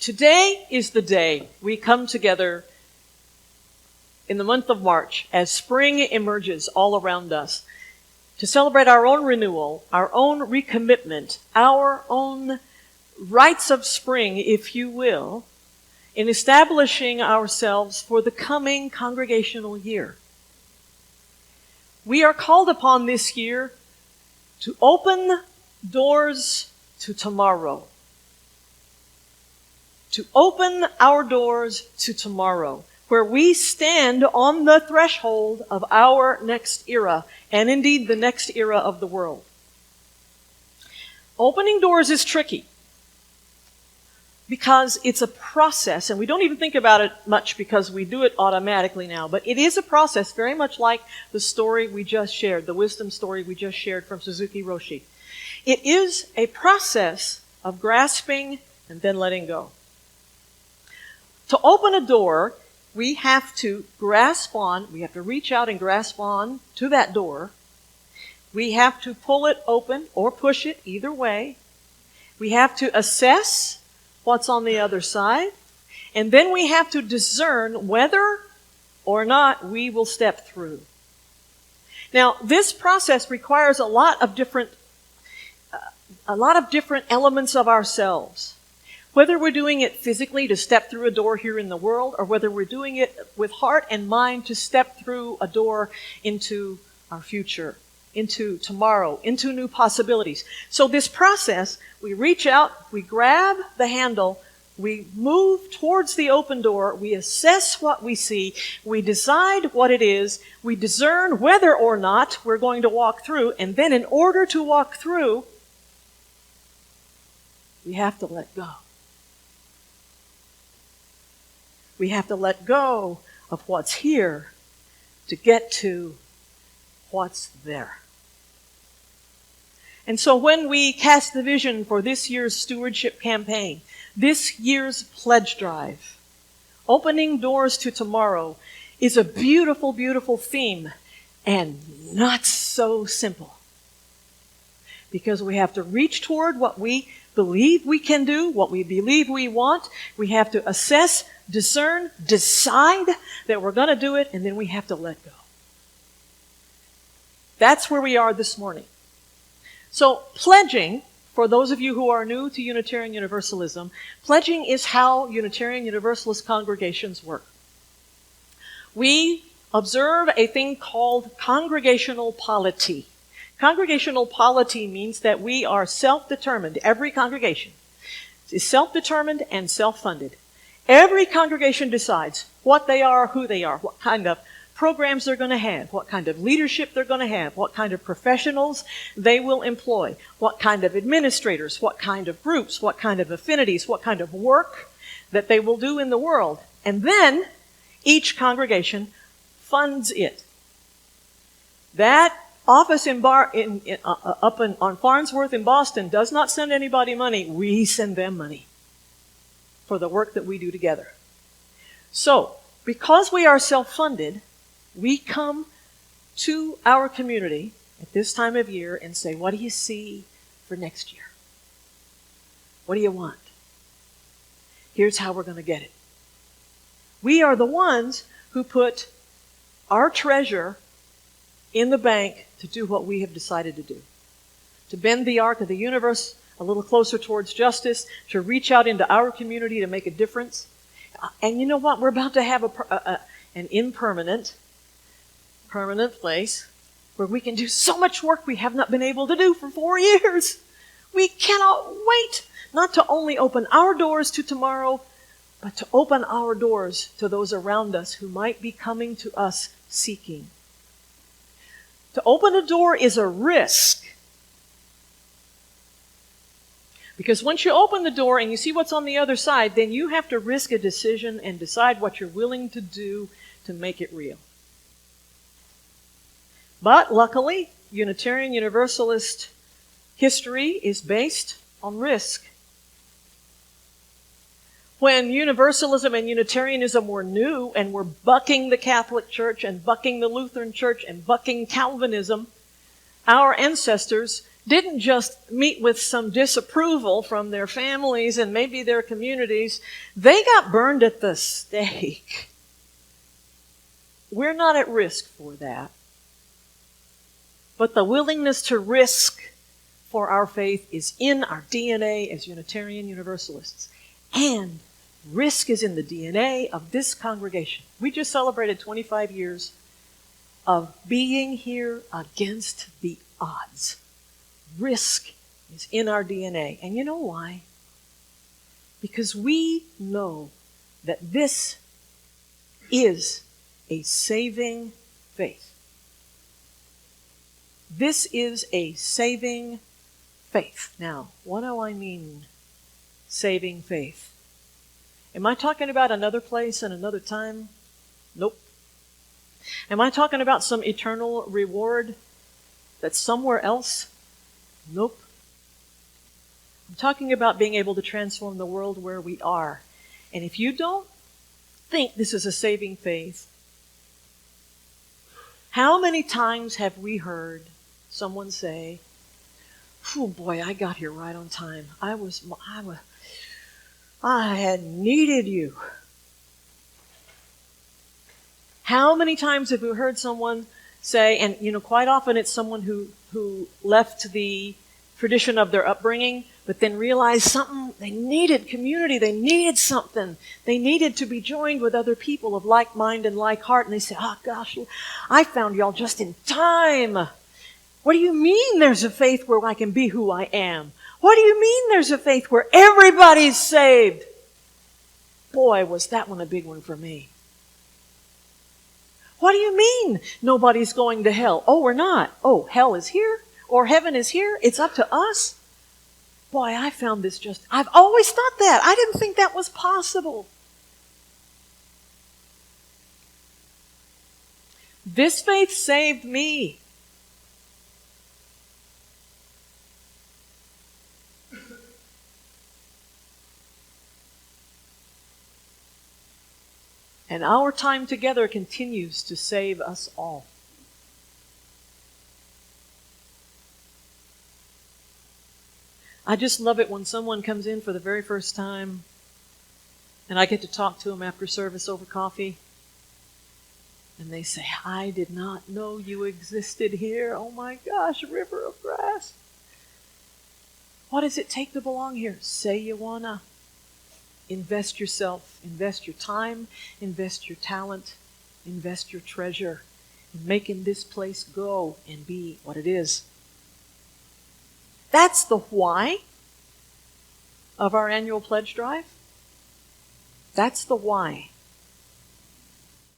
Today is the day we come together in the month of March as spring emerges all around us to celebrate our own renewal, our own recommitment, our own rites of spring, if you will, in establishing ourselves for the coming congregational year. We are called upon this year to open doors to tomorrow. To open our doors to tomorrow, where we stand on the threshold of our next era, and indeed the next era of the world. Opening doors is tricky because it's a process, and we don't even think about it much because we do it automatically now, but it is a process very much like the story we just shared, the wisdom story we just shared from Suzuki Roshi. It is a process of grasping and then letting go. To open a door, we have to grasp on, we have to reach out and grasp on to that door. We have to pull it open or push it, either way. We have to assess what's on the other side. And then we have to discern whether or not we will step through. Now, this process requires a lot of different elements of ourselves. Whether we're doing it physically to step through a door here in the world, or whether we're doing it with heart and mind to step through a door into our future, into tomorrow, into new possibilities. So this process, we reach out, we grab the handle, we move towards the open door, we assess what we see, we decide what it is, we discern whether or not we're going to walk through, and then in order to walk through, we have to let go. We have to let go of what's here to get to what's there. And so when we cast the vision for this year's stewardship campaign, this year's pledge drive, opening doors to tomorrow is a beautiful, beautiful theme and not so simple. Because we have to reach toward what we believe we can do, what we believe we want. We have to assess, discern, decide that we're going to do it, and then we have to let go. That's where we are this morning. So pledging, for those of you who are new to Unitarian Universalism, pledging is how Unitarian Universalist congregations work. We observe a thing called congregational polity. Congregational polity means that we are self-determined. Every congregation is self-determined and self-funded. Every congregation decides what they are, who they are, what kind of programs they're going to have, what kind of leadership they're going to have, what kind of professionals they will employ, what kind of administrators, what kind of groups, what kind of affinities, what kind of work that they will do in the world. And then each congregation funds it. That office on Farnsworth in Boston does not send anybody money. We send them money for the work that we do together. So, because we are self-funded, we come to our community at this time of year and say, what do you see for next year? What do you want? Here's how we're going to get it. We are the ones who put our treasure in the bank to do what we have decided to do. To bend the arc of the universe a little closer towards justice, to reach out into our community to make a difference. And you know what? We're about to have an impermanent, permanent place where we can do so much work we have not been able to do for 4 years. We cannot wait not to only open our doors to tomorrow, but to open our doors to those around us who might be coming to us seeking. To open a door is a risk. Because once you open the door and you see what's on the other side, then you have to risk a decision and decide what you're willing to do to make it real. But luckily, Unitarian Universalist history is based on risk. When Universalism and Unitarianism were new and were bucking the Catholic Church and bucking the Lutheran Church and bucking Calvinism, our ancestors didn't just meet with some disapproval from their families and maybe their communities. They got burned at the stake. We're not at risk for that. But the willingness to risk for our faith is in our DNA as Unitarian Universalists. And risk is in the DNA of this congregation. We just celebrated 25 years of being here against the odds. Risk is in our DNA. And you know why? Because we know that this is a saving faith. This is a saving faith. Now, what do I mean, saving faith? Am I talking about another place and another time? Nope. Am I talking about some eternal reward that's somewhere else? Nope. I'm talking about being able to transform the world where we are. And if you don't think this is a saving faith, how many times have we heard someone say, "Oh boy, I got here right on time. I had needed you." How many times have we heard someone say, and quite often it's someone who left the tradition of their upbringing, but then realized something, they needed community, they needed something. They needed to be joined with other people of like mind and like heart, and they say, "Oh gosh, I found y'all just in time." What do you mean there's a faith where I can be who I am? What do you mean there's a faith where everybody's saved? Boy, was that one a big one for me. What do you mean nobody's going to hell? Oh, we're not. Oh, hell is here? Or heaven is here? It's up to us? Boy, I found this I've always thought that. I didn't think that was possible. This faith saved me. And our time together continues to save us all. I just love it when someone comes in for the very first time and I get to talk to them after service over coffee. And they say, "I did not know you existed here. Oh my gosh, river of grass. What does it take to belong here?" Say you wanna. Invest yourself, invest your time, invest your talent, invest your treasure in making this place go and be what it is. That's the why of our annual pledge drive. That's the why.